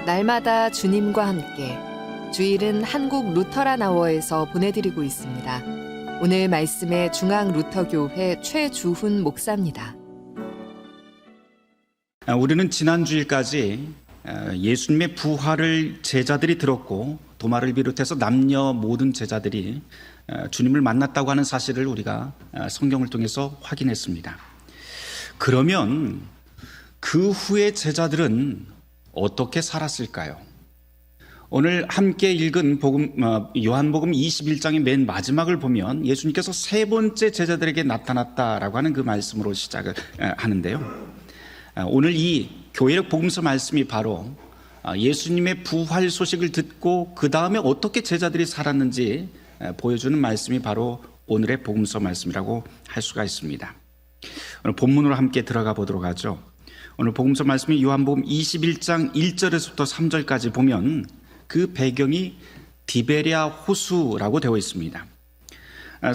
날마다 주님과 함께 주일은 한국 루터란 아워에서 보내드리고 있습니다. 오늘 말씀의 중앙 루터교회 최주훈 목사입니다. 우리는 지난 주일까지 예수님의 부활을 제자들이 들었고 도마를 비롯해서 남녀 모든 제자들이 주님을 만났다고 하는 사실을 우리가 성경을 통해서 확인했습니다. 그러면 그 후에 제자들은 어떻게 살았을까요? 오늘 함께 읽은 요한복음 21장의 맨 마지막을 보면 예수님께서 세 번째 제자들에게 나타났다라고 하는 그 말씀으로 시작을 하는데요. 오늘 이 교회력 복음서 말씀이 바로 예수님의 부활 소식을 듣고 그 다음에 어떻게 제자들이 살았는지 보여주는 말씀이 바로 오늘의 복음서 말씀이라고 할 수가 있습니다. 오늘 본문으로 함께 들어가 보도록 하죠. 오늘 복음서 말씀이 요한복음 21장 1절에서부터 3절까지 보면 그 배경이 디베랴 호수라고 되어 있습니다.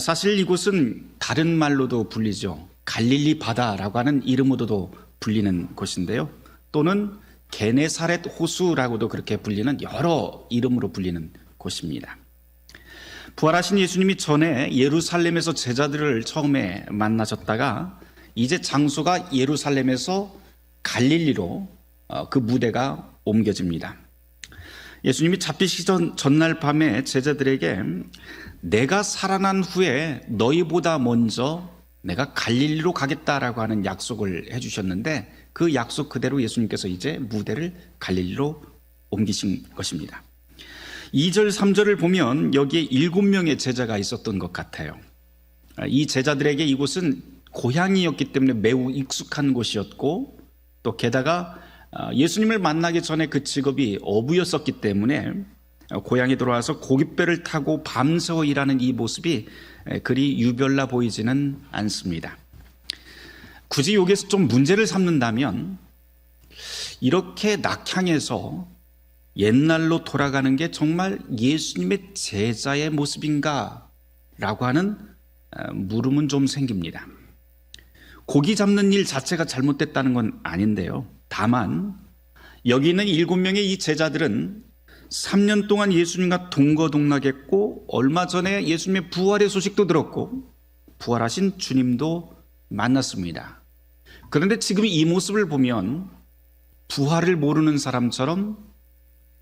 사실 이곳은 다른 말로도 불리죠. 갈릴리 바다라고 하는 이름으로도 불리는 곳인데요. 또는 게네사렛 호수라고도 그렇게 불리는 여러 이름으로 불리는 곳입니다. 부활하신 예수님이 전에 예루살렘에서 제자들을 처음에 만나셨다가 이제 장소가 예루살렘에서 갈릴리로 그 무대가 옮겨집니다. 예수님이 잡히시기 전날 밤에 제자들에게 내가 살아난 후에 너희보다 먼저 내가 갈릴리로 가겠다라고 하는 약속을 해주셨는데 그 약속 그대로 예수님께서 이제 무대를 갈릴리로 옮기신 것입니다. 2절 3절을 보면 여기에 7명의 제자가 있었던 것 같아요. 이 제자들에게 이곳은 고향이었기 때문에 매우 익숙한 곳이었고 또 게다가 예수님을 만나기 전에 그 직업이 어부였었기 때문에 고향에 돌아와서 고깃배를 타고 밤새워 일하는 이 모습이 그리 유별나 보이지는 않습니다. 굳이 여기서 좀 문제를 삼는다면 이렇게 낙향해서 옛날로 돌아가는 게 정말 예수님의 제자의 모습인가? 라고 하는 물음은 좀 생깁니다. 고기 잡는 일 자체가 잘못됐다는 건 아닌데요. 다만 여기 있는 7명의 이 제자들은 3년 동안 예수님과 동거동락했고 얼마 전에 예수님의 부활의 소식도 들었고 부활하신 주님도 만났습니다. 그런데 지금 이 모습을 보면 부활을 모르는 사람처럼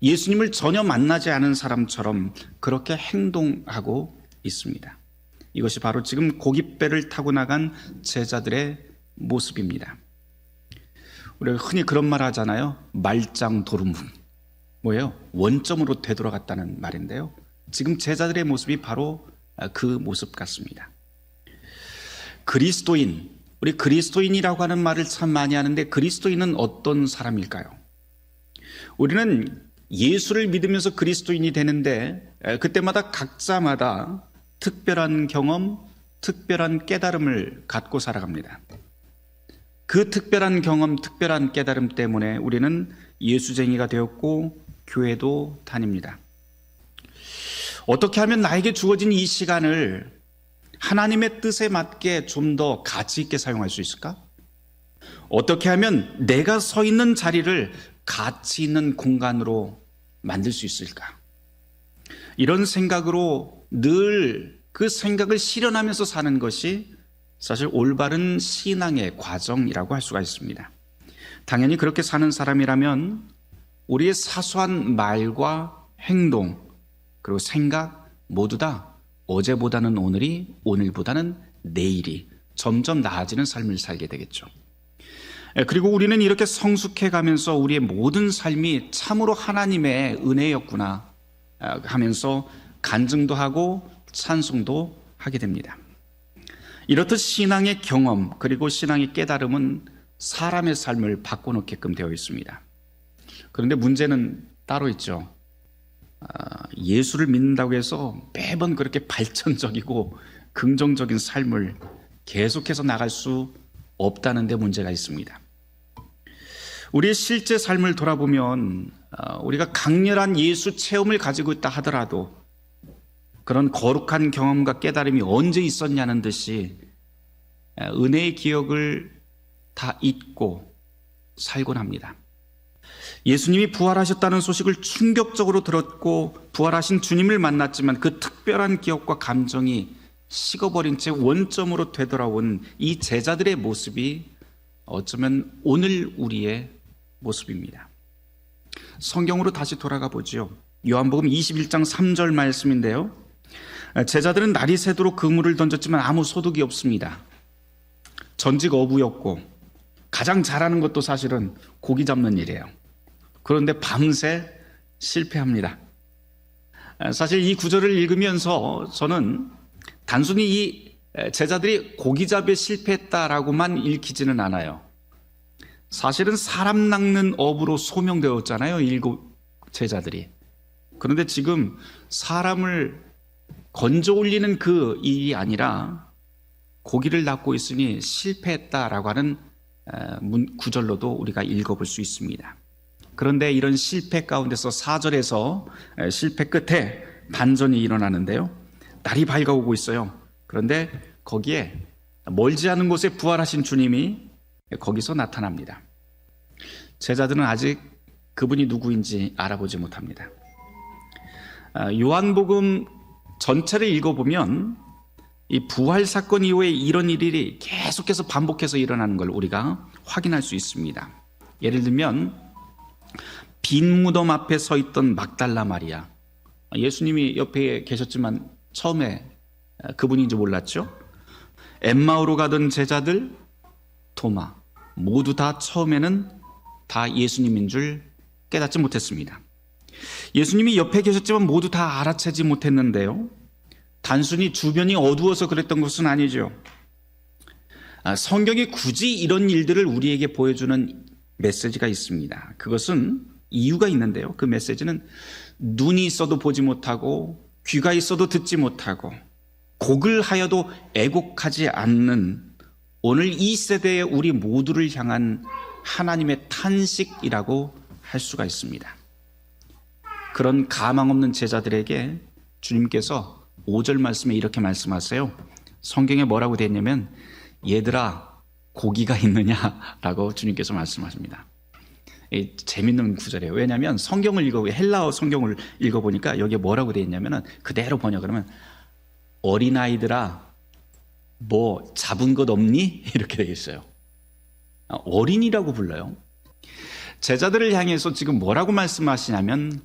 예수님을 전혀 만나지 않은 사람처럼 그렇게 행동하고 있습니다. 이것이 바로 지금 고깃배를 타고 나간 제자들의 모습입니다. 우리가 흔히 그런 말 하잖아요. 말짱도루묵. 뭐예요? 원점으로 되돌아갔다는 말인데요. 지금 제자들의 모습이 바로 그 모습 같습니다. 그리스도인, 우리 그리스도인이라고 하는 말을 참 많이 하는데 그리스도인은 어떤 사람일까요? 우리는 예수를 믿으면서 그리스도인이 되는데 그때마다 각자마다 특별한 경험, 특별한 깨달음을 갖고 살아갑니다. 그 특별한 경험, 특별한 깨달음 때문에 우리는 예수쟁이가 되었고 교회도 다닙니다. 어떻게 하면 나에게 주어진 이 시간을 하나님의 뜻에 맞게 좀 더 가치 있게 사용할 수 있을까? 어떻게 하면 내가 서 있는 자리를 가치 있는 공간으로 만들 수 있을까? 이런 생각으로 늘 그 생각을 실현하면서 사는 것이 사실 올바른 신앙의 과정이라고 할 수가 있습니다. 당연히 그렇게 사는 사람이라면 우리의 사소한 말과 행동 그리고 생각 모두 다 어제보다는 오늘이, 오늘보다는 내일이 점점 나아지는 삶을 살게 되겠죠. 그리고 우리는 이렇게 성숙해 가면서 우리의 모든 삶이 참으로 하나님의 은혜였구나 하면서 간증도 하고 찬송도 하게 됩니다. 이렇듯 신앙의 경험 그리고 신앙의 깨달음은 사람의 삶을 바꿔놓게끔 되어 있습니다. 그런데 문제는 따로 있죠. 예수를 믿는다고 해서 매번 그렇게 발전적이고 긍정적인 삶을 계속해서 나갈 수 없다는 데 문제가 있습니다. 우리의 실제 삶을 돌아보면 우리가 강렬한 예수 체험을 가지고 있다 하더라도 그런 거룩한 경험과 깨달음이 언제 있었냐는 듯이 은혜의 기억을 다 잊고 살곤 합니다. 예수님이 부활하셨다는 소식을 충격적으로 들었고 부활하신 주님을 만났지만 그 특별한 기억과 감정이 식어버린 채 원점으로 되돌아온 이 제자들의 모습이 어쩌면 오늘 우리의 모습입니다. 성경으로 다시 돌아가 보지요. 요한복음 21장 3절 말씀인데요. 제자들은 날이 새도록 그물을 던졌지만 아무 소득이 없습니다. 전직 어부였고 가장 잘하는 것도 사실은 고기 잡는 일이에요. 그런데 밤새 실패합니다. 사실 이 구절을 읽으면서 저는 단순히 이 제자들이 고기잡이에 실패했다라고만 읽히지는 않아요. 사실은 사람 낚는 업으로 소명되었잖아요, 7 제자들이. 그런데 지금 사람을 건져 올리는 그 일이 아니라 고기를 낚고 있으니 실패했다라고 하는 구절로도 우리가 읽어볼 수 있습니다. 그런데 이런 실패 가운데서 4절에서 실패 끝에 반전이 일어나는데요. 날이 밝아오고 있어요. 그런데 거기에 멀지 않은 곳에 부활하신 주님이 거기서 나타납니다. 제자들은 아직 그분이 누구인지 알아보지 못합니다. 요한복음 전체를 읽어보면 이 부활 사건 이후에 이런 일이 계속해서 반복해서 일어나는 걸 우리가 확인할 수 있습니다. 예를 들면 빈 무덤 앞에 서 있던 막달라 마리아, 예수님이 옆에 계셨지만 처음에 그분인지 몰랐죠. 엠마오로 가던 제자들, 도마, 모두 다 처음에는 다 예수님인 줄 깨닫지 못했습니다. 예수님이 옆에 계셨지만 모두 다 알아채지 못했는데요. 단순히 주변이 어두워서 그랬던 것은 아니죠. 성경이 굳이 이런 일들을 우리에게 보여주는 메시지가 있습니다. 그것은 이유가 있는데요. 그 메시지는 눈이 있어도 보지 못하고 귀가 있어도 듣지 못하고 곡을 하여도 애곡하지 않는 오늘 이 세대의 우리 모두를 향한 하나님의 탄식이라고 할 수가 있습니다. 그런 가망 없는 제자들에게 주님께서 5절 말씀에 이렇게 말씀하세요. 성경에 뭐라고 되어 있냐면 얘들아 고기가 있느냐라고 주님께서 말씀하십니다. 재밌는 구절이에요. 왜냐하면 성경을 헬라어 성경을 읽어보니까 여기에 뭐라고 되어 있냐면 그대로 번역하면 어린아이들아 뭐 잡은 것 없니? 이렇게 되어 있어요. 어린이라고 불러요. 제자들을 향해서 지금 뭐라고 말씀하시냐면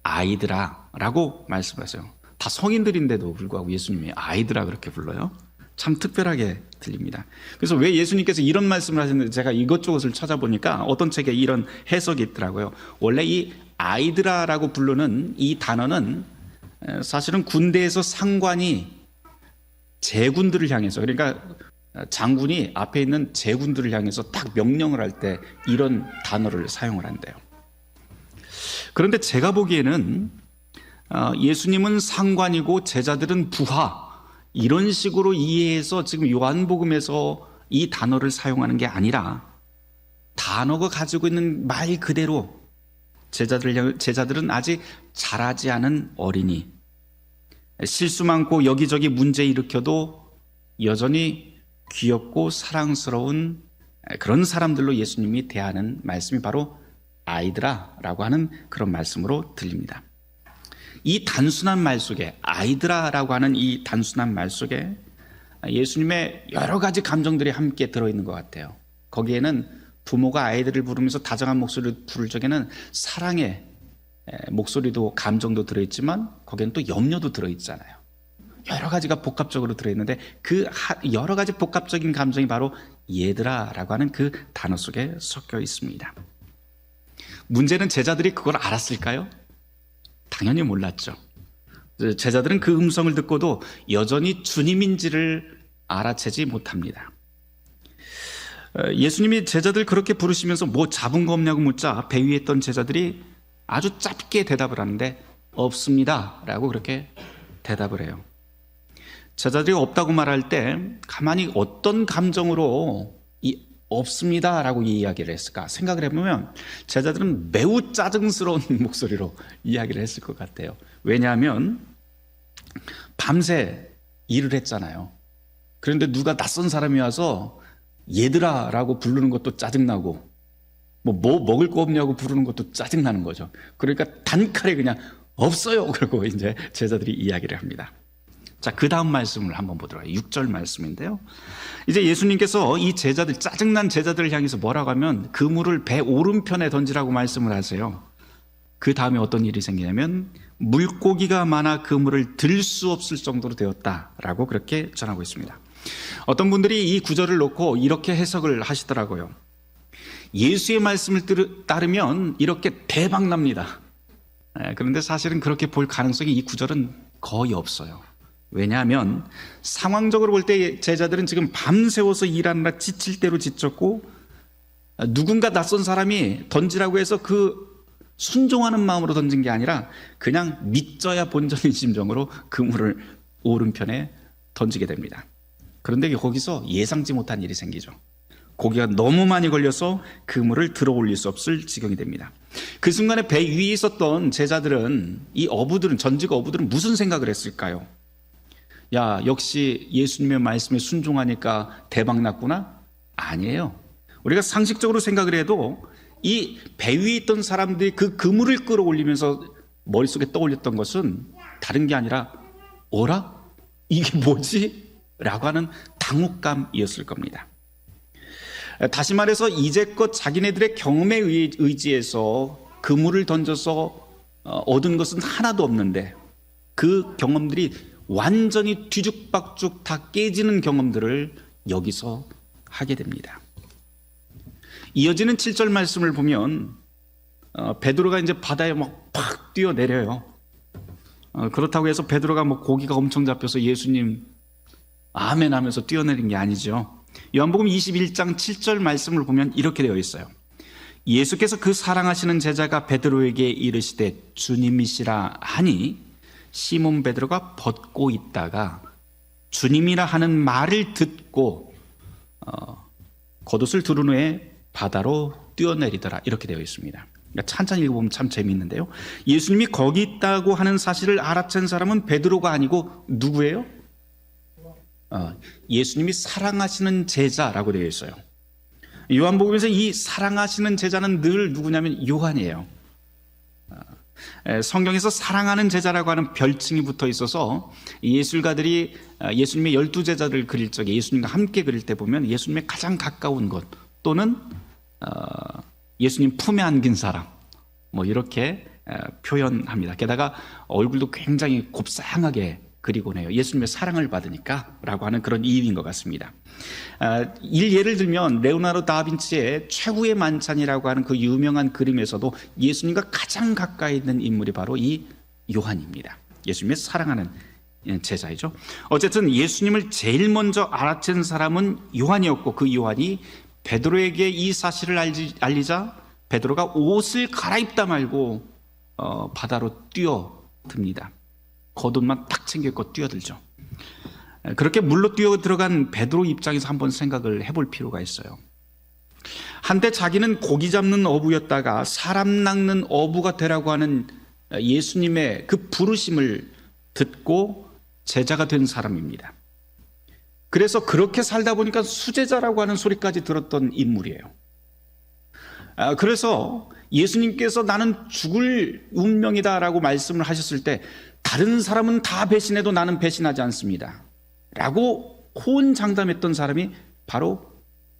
아이들아 라고 말씀하세요. 다 성인들인데도 불구하고 예수님이 아이들아 그렇게 불러요. 참 특별하게 들립니다. 그래서 왜 예수님께서 이런 말씀을 하셨는지 제가 이것저것을 찾아보니까 어떤 책에 이런 해석이 있더라고요. 원래 이 아이들아라고 부르는 이 단어는 사실은 군대에서 상관이 제군들을 향해서, 그러니까 장군이 앞에 있는 제군들을 향해서 딱 명령을 할 때 이런 단어를 사용을 한대요. 그런데 제가 보기에는 예수님은 상관이고 제자들은 부하, 이런 식으로 이해해서 지금 요한복음에서 이 단어를 사용하는 게 아니라 단어가 가지고 있는 말 그대로 제자들은 아직 자라지 않은 어린이, 실수 많고 여기저기 문제 일으켜도 여전히 귀엽고 사랑스러운 그런 사람들로 예수님이 대하는 말씀이 바로 아이들아라고 하는 그런 말씀으로 들립니다. 이 단순한 말 속에, 아이들아라고 하는 이 단순한 말 속에 예수님의 여러 가지 감정들이 함께 들어있는 것 같아요. 거기에는 부모가 아이들을 부르면서 다정한 목소리로 부를 적에는 사랑의 목소리도 감정도 들어있지만 거기에는 또 염려도 들어있잖아요. 여러 가지가 복합적으로 들어있는데 그 여러 가지 복합적인 감정이 바로 얘들아라고 하는 그 단어 속에 섞여 있습니다. 문제는 제자들이 그걸 알았을까요? 당연히 몰랐죠. 제자들은 그 음성을 듣고도 여전히 주님인지를 알아채지 못합니다. 예수님이 제자들 그렇게 부르시면서 뭐 잡은 거 없냐고 묻자 배 위에 있던 제자들이 아주 짧게 대답을 하는데 없습니다 라고 그렇게 대답을 해요. 제자들이 없다고 말할 때 가만히 어떤 감정으로 없습니다 라고 이야기를 했을까 생각을 해보면 제자들은 매우 짜증스러운 목소리로 이야기를 했을 것 같아요. 왜냐하면 밤새 일을 했잖아요. 그런데 누가 낯선 사람이 와서 얘들아 라고 부르는 것도 짜증나고 뭐 먹을 거 없냐고 부르는 것도 짜증나는 거죠. 그러니까 단칼에 그냥 없어요. 그러고 이제 제자들이 이야기를 합니다. 자, 그 다음 말씀을 한번 보도록 해요. 6절 말씀인데요. 이제 예수님께서 이 제자들, 짜증난 제자들을 향해서 뭐라고 하면 그물을 배 오른편에 던지라고 말씀을 하세요. 그 다음에 어떤 일이 생기냐면 물고기가 많아 그물을 들 수 없을 정도로 되었다라고 그렇게 전하고 있습니다. 어떤 분들이 이 구절을 놓고 이렇게 해석을 하시더라고요. 예수의 말씀을 따르면 이렇게 대박 납니다. 그런데 사실은 그렇게 볼 가능성이 이 구절은 거의 없어요. 왜냐하면 상황적으로 볼 때 제자들은 지금 밤새워서 일하느라 지칠 대로 지쳤고, 누군가 낯선 사람이 던지라고 해서 그 순종하는 마음으로 던진 게 아니라 그냥 믿져야 본전인 심정으로 그물을 오른편에 던지게 됩니다. 그런데 거기서 예상치 못한 일이 생기죠. 고기가 너무 많이 걸려서 그물을 들어 올릴 수 없을 지경이 됩니다. 그 순간에 배 위에 있었던 제자들은, 이 어부들은, 전직 어부들은 무슨 생각을 했을까요? 야, 역시 예수님의 말씀에 순종하니까 대박 났구나? 아니에요. 우리가 상식적으로 생각을 해도 이 배 위에 있던 사람들이 그 그물을 끌어올리면서 머릿속에 떠올렸던 것은 다른 게 아니라 어라? 이게 뭐지? 라고 하는 당혹감이었을 겁니다. 다시 말해서 이제껏 자기네들의 경험에 의지해서 그물을 던져서 얻은 것은 하나도 없는데 그 경험들이 완전히 뒤죽박죽 다 깨지는 경험들을 여기서 하게 됩니다. 이어지는 7절 말씀을 보면 베드로가 이제 바다에 막 팍 뛰어내려요. 그렇다고 해서 베드로가 뭐 고기가 엄청 잡혀서 예수님 아멘 하면서 뛰어내린 게 아니죠. 요한복음 21장 7절 말씀을 보면 이렇게 되어 있어요. 예수께서 그 사랑하시는 제자가 베드로에게 이르시되 주님이시라 하니 시몬 베드로가 벗고 있다가 주님이라 하는 말을 듣고 겉옷을 두른 후에 바다로 뛰어내리더라, 이렇게 되어 있습니다. 그러니까 찬찬히 읽어보면 참 재미있는데요. 예수님이 거기 있다고 하는 사실을 알아챈 사람은 베드로가 아니고 누구예요? 예수님이 사랑하시는 제자라고 되어 있어요. 요한복음에서 이 사랑하시는 제자는 늘 누구냐면 요한이에요. 성경에서 사랑하는 제자라고 하는 별칭이 붙어 있어서 예술가들이 예수님의 12제자를 그릴 적에 예수님과 함께 그릴 때 보면 예수님의 가장 가까운 것 또는 예수님 품에 안긴 사람, 뭐 이렇게 표현합니다. 게다가 얼굴도 굉장히 곱상하게 그리곤 해요. 예수님의 사랑을 받으니까 라고 하는 그런 이유인 것 같습니다. 예를 들면 레오나르도 다빈치의 최후의 만찬이라고 하는 그 유명한 그림에서도 예수님과 가장 가까이 있는 인물이 바로 이 요한입니다. 예수님의 사랑하는 제자이죠. 어쨌든 예수님을 제일 먼저 알아챈 사람은 요한이었고, 그 요한이 베드로에게 이 사실을 알리자 베드로가 옷을 갈아입다 말고 바다로 뛰어듭니다. 겉옷만 딱 챙겨 입고 뛰어들죠. 그렇게 물로 뛰어 들어간 베드로 입장에서 한번 생각을 해볼 필요가 있어요. 한때 자기는 고기 잡는 어부였다가 사람 낚는 어부가 되라고 하는 예수님의 그 부르심을 듣고 제자가 된 사람입니다. 그래서 그렇게 살다 보니까 수제자라고 하는 소리까지 들었던 인물이에요. 그래서 예수님께서 나는 죽을 운명이다라고 말씀을 하셨을 때 다른 사람은 다 배신해도 나는 배신하지 않습니다 라고 호언장담했던 사람이 바로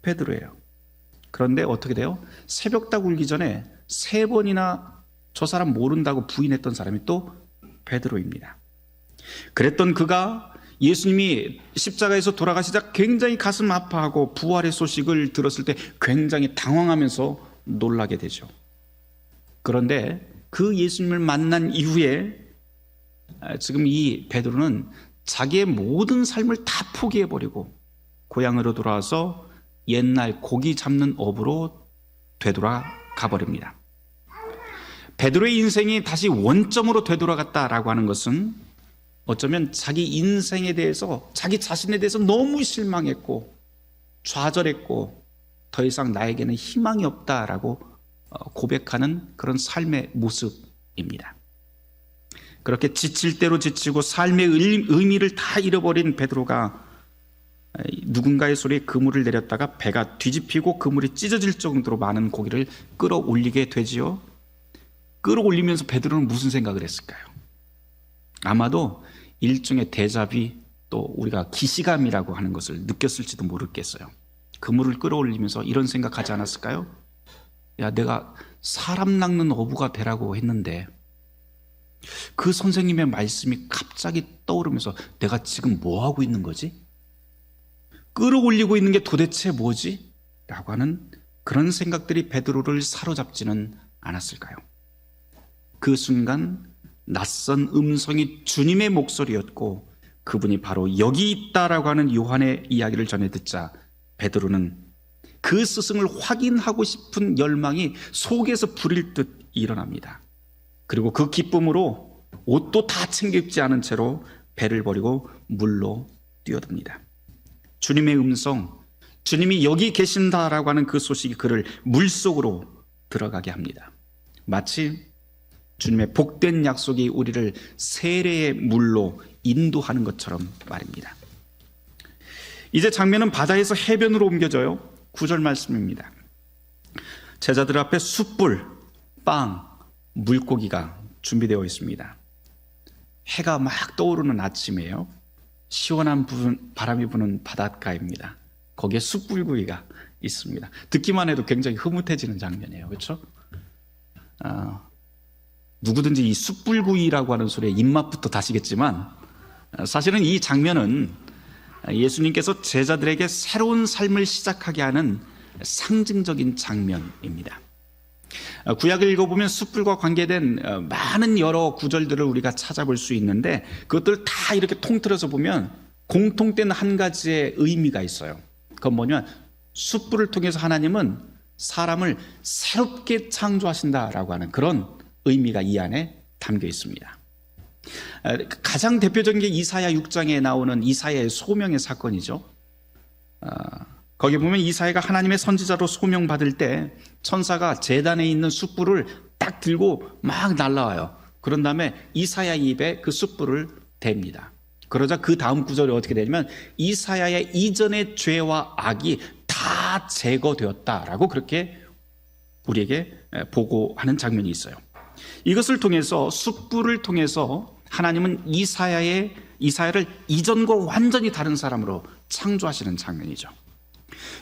베드로예요. 그런데 어떻게 돼요? 새벽딱 울기 전에 3번이나 저 사람 모른다고 부인했던 사람이 또 베드로입니다. 그랬던 그가 예수님이 십자가에서 돌아가시자 굉장히 가슴 아파하고 부활의 소식을 들었을 때 굉장히 당황하면서 놀라게 되죠. 그런데 그 예수님을 만난 이후에 지금 이 베드로는 자기의 모든 삶을 다 포기해버리고 고향으로 돌아와서 옛날 고기 잡는 업으로 되돌아가 버립니다. 베드로의 인생이 다시 원점으로 되돌아갔다라고 하는 것은 어쩌면 자기 인생에 대해서, 자기 자신에 대해서 너무 실망했고 좌절했고 더 이상 나에게는 희망이 없다라고 고백하는 그런 삶의 모습입니다. 그렇게 지칠 대로 지치고 삶의 의미를 다 잃어버린 베드로가 누군가의 소리에 그물을 내렸다가 배가 뒤집히고 그물이 찢어질 정도로 많은 고기를 끌어올리게 되지요. 끌어올리면서 베드로는 무슨 생각을 했을까요? 아마도 일종의 데자비, 또 우리가 기시감이라고 하는 것을 느꼈을지도 모르겠어요. 그물을 끌어올리면서 이런 생각하지 않았을까요? 야, 내가 사람 낚는 어부가 되라고 했는데 그 선생님의 말씀이 갑자기 떠오르면서 내가 지금 뭐 하고 있는 거지? 끌어올리고 있는 게 도대체 뭐지? 라고 하는 그런 생각들이 베드로를 사로잡지는 않았을까요? 그 순간 낯선 음성이 주님의 목소리였고 그분이 바로 여기 있다라고 하는 요한의 이야기를 전해 듣자 베드로는 그 스승을 확인하고 싶은 열망이 속에서 불일 듯 일어납니다. 그리고 그 기쁨으로 옷도 다 챙겨 입지 않은 채로 배를 버리고 물로 뛰어듭니다. 주님의 음성, 주님이 여기 계신다라고 하는 그 소식이 그를 물속으로 들어가게 합니다. 마치 주님의 복된 약속이 우리를 세례의 물로 인도하는 것처럼 말입니다. 이제 장면은 바다에서 해변으로 옮겨져요. 9절 말씀입니다. 제자들 앞에 숯불, 빵, 물고기가 준비되어 있습니다. 해가 막 떠오르는 아침이에요. 시원한 바람이 부는 바닷가입니다. 거기에 숯불구이가 있습니다. 듣기만 해도 굉장히 흐뭇해지는 장면이에요. 그렇죠? 누구든지 이 숯불구이라고 하는 소리에 입맛부터 다시겠지만 사실은 이 장면은 예수님께서 제자들에게 새로운 삶을 시작하게 하는 상징적인 장면입니다. 구약을 읽어보면 숯불과 관계된 많은 여러 구절들을 우리가 찾아볼 수 있는데 그것들 다 이렇게 통틀어서 보면 공통된 한 가지의 의미가 있어요. 그건 뭐냐면 숯불을 통해서 하나님은 사람을 새롭게 창조하신다라고 하는 그런 의미가 이 안에 담겨 있습니다. 가장 대표적인 게 이사야 6장에 나오는 이사야의 소명의 사건이죠. 거기 보면 이사야가 하나님의 선지자로 소명받을 때 천사가 제단에 있는 숯불을 딱 들고 막 날라와요. 그런 다음에 이사야 입에 그 숯불을 댑니다. 그러자 그 다음 구절이 어떻게 되냐면 이사야의 이전의 죄와 악이 다 제거되었다라고 그렇게 우리에게 보고하는 장면이 있어요. 이것을 통해서 숯불을 통해서 하나님은 이사야를 이전과 완전히 다른 사람으로 창조하시는 장면이죠.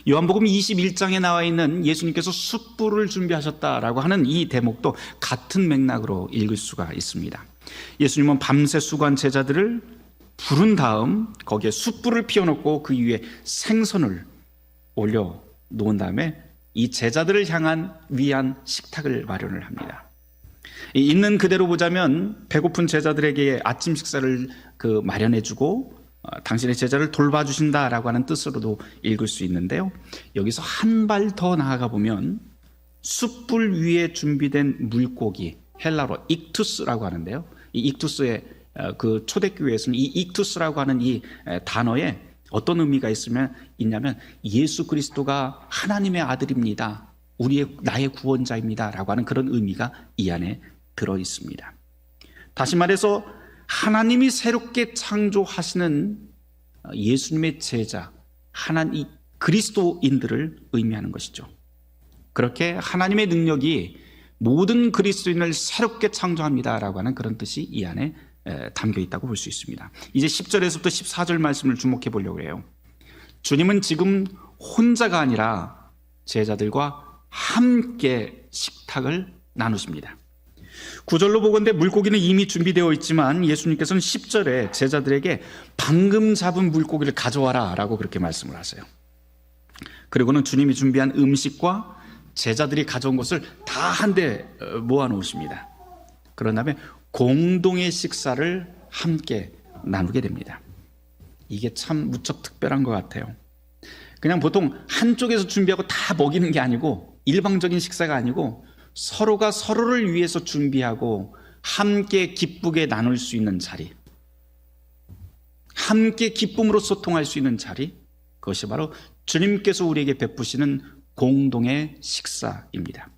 요한복음 21장에 나와 있는 예수님께서 숯불을 준비하셨다라고 하는 이 대목도 같은 맥락으로 읽을 수가 있습니다. 예수님은 밤새 수고한 제자들을 부른 다음 거기에 숯불을 피워놓고 그 위에 생선을 올려 놓은 다음에 이 제자들을 위한 식탁을 마련을 합니다. 있는 그대로 보자면 배고픈 제자들에게 아침 식사를 마련해주고 당신의 제자를 돌봐주신다라고 하는 뜻으로도 읽을 수 있는데요. 여기서 한 발 더 나아가 보면 숯불 위에 준비된 물고기, 헬라로 익투스라고 하는데요. 이 익투스의 그 초대교회에서는 이 익투스라고 하는 이 단어에 어떤 의미가 있냐면 예수 그리스도가 하나님의 아들입니다. 나의 구원자입니다라고 하는 그런 의미가 이 안에 들어 있습니다. 다시 말해서 하나님이 새롭게 창조하시는 예수님의 제자, 하나님 그리스도인들을 의미하는 것이죠. 그렇게 하나님의 능력이 모든 그리스도인을 새롭게 창조합니다라고 하는 그런 뜻이 이 안에 담겨 있다고 볼 수 있습니다. 이제 10절에서부터 14절 말씀을 주목해 보려고 해요. 주님은 지금 혼자가 아니라 제자들과 함께 식탁을 나누십니다. 9절로 보건대 물고기는 이미 준비되어 있지만 예수님께서는 10절에 제자들에게 방금 잡은 물고기를 가져와라 라고 그렇게 말씀을 하세요. 그리고는 주님이 준비한 음식과 제자들이 가져온 것을 다 한데 모아 놓으십니다. 그런 다음에 공동의 식사를 함께 나누게 됩니다. 이게 참 무척 특별한 것 같아요. 그냥 보통 한쪽에서 준비하고 다 먹이는 게 아니고 일방적인 식사가 아니고 서로가 서로를 위해서 준비하고 함께 기쁘게 나눌 수 있는 자리, 함께 기쁨으로 소통할 수 있는 자리, 그것이 바로 주님께서 우리에게 베푸시는 공동의 식사입니다.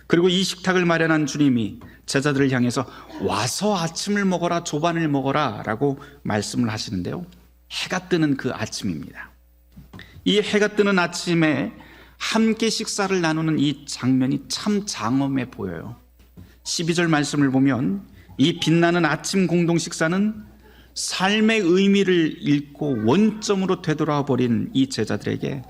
그리고 이 식탁을 마련한 주님이 제자들을 향해서 와서 아침을 먹어라, 조반을 먹어라 라고 말씀을 하시는데요. 해가 뜨는 그 아침입니다. 이 해가 뜨는 아침에 함께 식사를 나누는 이 장면이 참 장엄해 보여요. 12절 말씀을 보면 이 빛나는 아침 공동 식사는 삶의 의미를 잃고 원점으로 되돌아 버린 이 제자들에게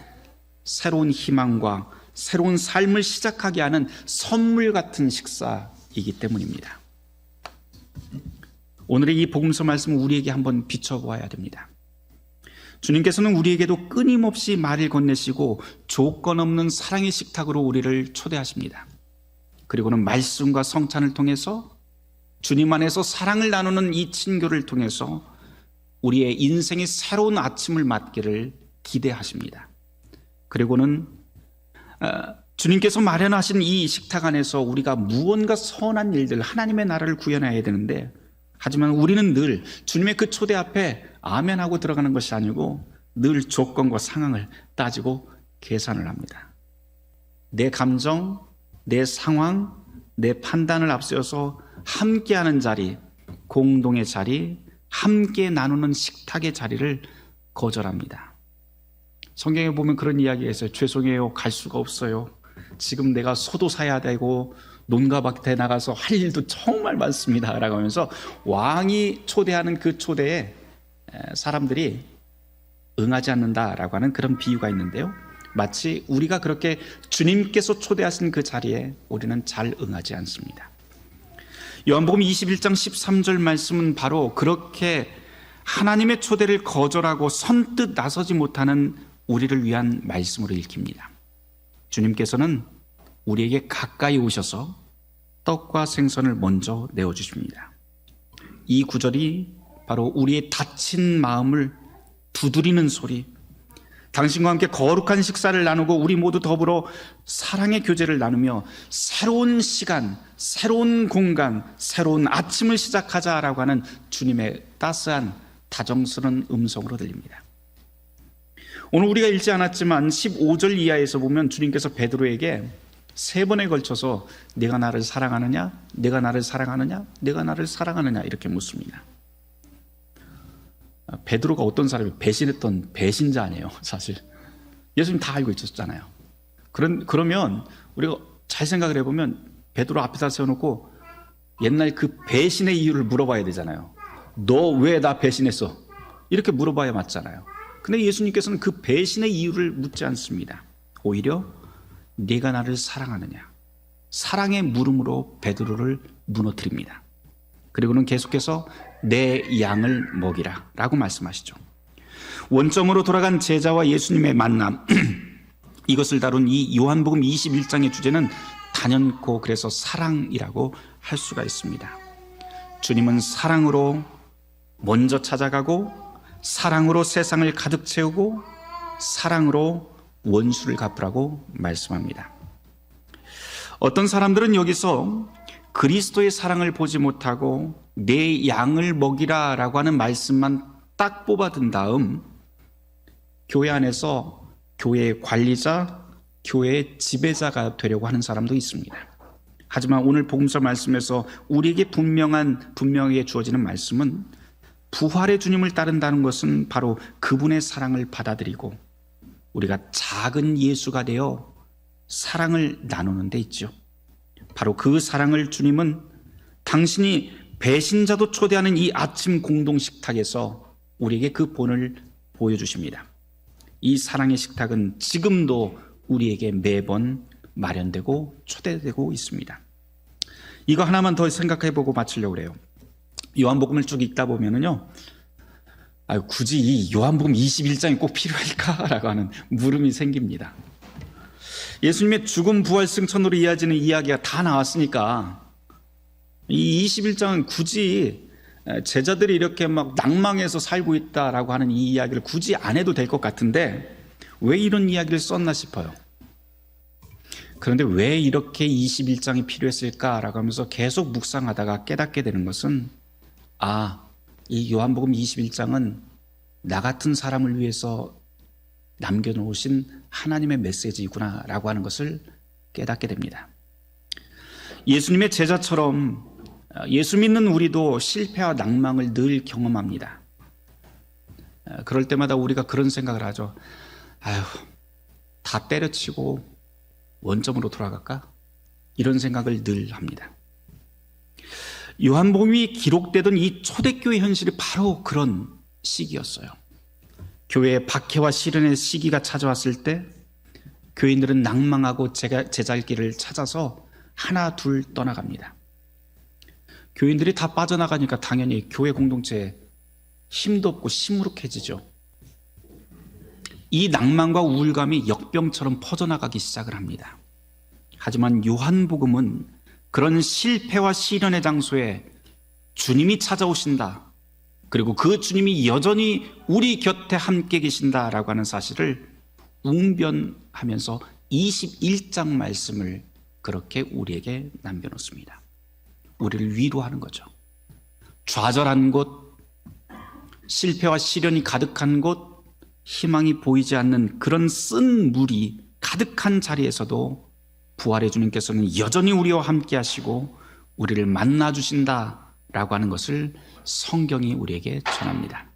새로운 희망과 새로운 삶을 시작하게 하는 선물 같은 식사이기 때문입니다. 오늘의 이 복음서 말씀은 우리에게 한번 비춰보아야 됩니다. 주님께서는 우리에게도 끊임없이 말을 건네시고 조건 없는 사랑의 식탁으로 우리를 초대하십니다. 그리고는 말씀과 성찬을 통해서 주님 안에서 사랑을 나누는 이 친교를 통해서 우리의 인생의 새로운 아침을 맞기를 기대하십니다. 그리고는 주님께서 마련하신 이 식탁 안에서 우리가 무언가 선한 일들, 하나님의 나라를 구현해야 되는데, 하지만 우리는 늘 주님의 그 초대 앞에 아멘하고 들어가는 것이 아니고 늘 조건과 상황을 따지고 계산을 합니다. 내 감정, 내 상황, 내 판단을 앞세워서 함께하는 자리, 공동의 자리, 함께 나누는 식탁의 자리를 거절합니다. 성경에 보면 그런 이야기가 있어요. 죄송해요, 갈 수가 없어요. 지금 내가 소도 사야 되고 논과 밭에 나가서 할 일도 정말 많습니다 라고 하면서 왕이 초대하는 그 초대에 사람들이 응하지 않는다라고 하는 그런 비유가 있는데요, 마치 우리가 그렇게 주님께서 초대하신 그 자리에 우리는 잘 응하지 않습니다. 요한복음 21장 13절 말씀은 바로 그렇게 하나님의 초대를 거절하고 선뜻 나서지 못하는 우리를 위한 말씀으로 읽힙니다. 주님께서는 우리에게 가까이 오셔서 떡과 생선을 먼저 내어주십니다. 이 구절이 바로 우리의 다친 마음을 두드리는 소리, 당신과 함께 거룩한 식사를 나누고 우리 모두 더불어 사랑의 교제를 나누며 새로운 시간, 새로운 공간, 새로운 아침을 시작하자라고 하는 주님의 따스한 다정스러운 음성으로 들립니다. 오늘 우리가 읽지 않았지만 15절 이하에서 보면 주님께서 베드로에게 3번에 걸쳐서 내가 나를 사랑하느냐, 내가 나를 사랑하느냐, 내가 나를 사랑하느냐 이렇게 묻습니다. 베드로가 어떤 사람이 배신했던 배신자 아니에요, 사실. 예수님 다 알고 있었잖아요. 그러면 우리가 잘 생각을 해보면 베드로 앞에다 세워놓고 옛날 그 배신의 이유를 물어봐야 되잖아요. 너 왜 나 배신했어? 이렇게 물어봐야 맞잖아요. 근데 예수님께서는 그 배신의 이유를 묻지 않습니다. 오히려 네가 나를 사랑하느냐, 사랑의 물음으로 베드로를 무너뜨립니다. 그리고는 계속해서 내 양을 먹이라 라고 말씀하시죠. 원점으로 돌아간 제자와 예수님의 만남, 이것을 다룬 이 요한복음 21장의 주제는 단연코 그래서 사랑이라고 할 수가 있습니다. 주님은 사랑으로 먼저 찾아가고 사랑으로 세상을 가득 채우고 사랑으로 원수를 갚으라고 말씀합니다. 어떤 사람들은 여기서 그리스도의 사랑을 보지 못하고 내 양을 먹이라 라고 하는 말씀만 딱 뽑아든 다음 교회 안에서 교회의 관리자, 교회의 지배자가 되려고 하는 사람도 있습니다. 하지만 오늘 복음서 말씀에서 우리에게 분명하게 주어지는 말씀은 부활의 주님을 따른다는 것은 바로 그분의 사랑을 받아들이고 우리가 작은 예수가 되어 사랑을 나누는 데 있죠. 바로 그 사랑을 주님은 당신이 배신자도 초대하는 이 아침 공동 식탁에서 우리에게 그 본을 보여주십니다. 이 사랑의 식탁은 지금도 우리에게 매번 마련되고 초대되고 있습니다. 이거 하나만 더 생각해보고 마치려고 그래요. 요한복음을 쭉 읽다 보면은요, 굳이 이 요한복음 21장이 꼭 필요할까라고 하는 물음이 생깁니다. 예수님의 죽음, 부활, 승천으로 이어지는 이야기가 다 나왔으니까 이 21장은 굳이 제자들이 이렇게 막 낭망해서 살고 있다라고 하는 이 이야기를 굳이 안 해도 될 것 같은데 왜 이런 이야기를 썼나 싶어요. 그런데 왜 이렇게 21장이 필요했을까라고 하면서 계속 묵상하다가 깨닫게 되는 것은 이 요한복음 21장은 나 같은 사람을 위해서 남겨놓으신 하나님의 메시지이구나 라고 하는 것을 깨닫게 됩니다. 예수님의 제자처럼 예수 믿는 우리도 실패와 낭망을 늘 경험합니다. 그럴 때마다 우리가 그런 생각을 하죠. 아휴, 다 때려치고 원점으로 돌아갈까? 이런 생각을 늘 합니다. 요한복음이 기록되던 이 초대교회 현실이 바로 그런 시기였어요. 교회의 박해와 시련의 시기가 찾아왔을 때 교인들은 낭망하고 제자의 길을 찾아서 하나 둘 떠나갑니다. 교인들이 다 빠져나가니까 당연히 교회 공동체에 힘도 없고 시무룩해지죠. 이 낭만과 우울감이 역병처럼 퍼져나가기 시작을 합니다. 하지만 요한복음은 그런 실패와 시련의 장소에 주님이 찾아오신다. 그리고 그 주님이 여전히 우리 곁에 함께 계신다라고 하는 사실을 웅변하면서 21장 말씀을 그렇게 우리에게 남겨놓습니다. 우리를 위로하는 거죠. 좌절한 곳, 실패와 시련이 가득한 곳, 희망이 보이지 않는 그런 쓴 물이 가득한 자리에서도 부활의 주님께서는 여전히 우리와 함께 하시고 우리를 만나 주신다라고 하는 것을 성경이 우리에게 전합니다.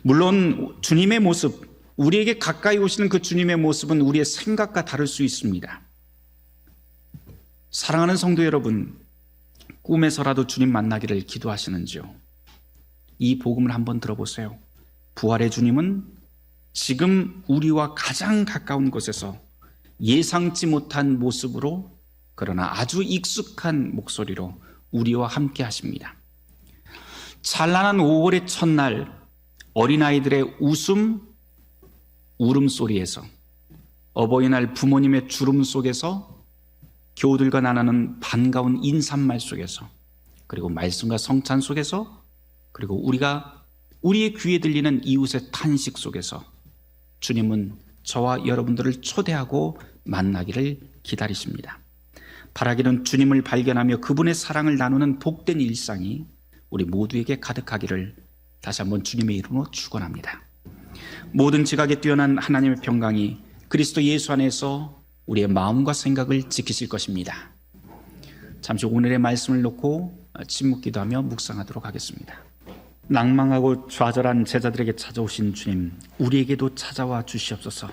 물론 주님의 모습, 우리에게 가까이 오시는 그 주님의 모습은 우리의 생각과 다를 수 있습니다. 사랑하는 성도 여러분, 꿈에서라도 주님 만나기를 기도하시는지요? 이 복음을 한번 들어보세요. 부활의 주님은 지금 우리와 가장 가까운 곳에서 예상치 못한 모습으로, 그러나 아주 익숙한 목소리로 우리와 함께 하십니다. 찬란한 5월의 첫날, 어린아이들의 웃음, 울음소리에서, 어버이날 부모님의 주름 속에서, 교우들과 나누는 반가운 인사말 속에서, 그리고 말씀과 성찬 속에서, 그리고 우리의 귀에 들리는 이웃의 탄식 속에서 주님은 저와 여러분들을 초대하고 만나기를 기다리십니다. 바라기는 주님을 발견하며 그분의 사랑을 나누는 복된 일상이 우리 모두에게 가득하기를 다시 한번 주님의 이름으로 축원합니다. 모든 지각에 뛰어난 하나님의 평강이 그리스도 예수 안에서 우리의 마음과 생각을 지키실 것입니다. 잠시 오늘의 말씀을 놓고 침묵 기도하며 묵상하도록 하겠습니다. 낭망하고 좌절한 제자들에게 찾아오신 주님, 우리에게도 찾아와 주시옵소서.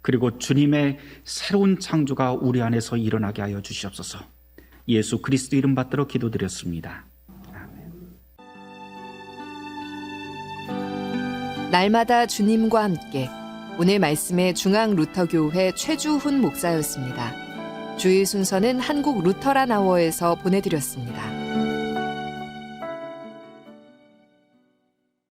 그리고 주님의 새로운 창조가 우리 안에서 일어나게 하여 주시옵소서. 예수 그리스도 이름 받들어 기도드렸습니다. 아멘. 날마다 주님과 함께, 오늘 말씀의 중앙루터교회 최주훈 목사였습니다. 주일 순서는 한국 루터란 아워에서 보내드렸습니다.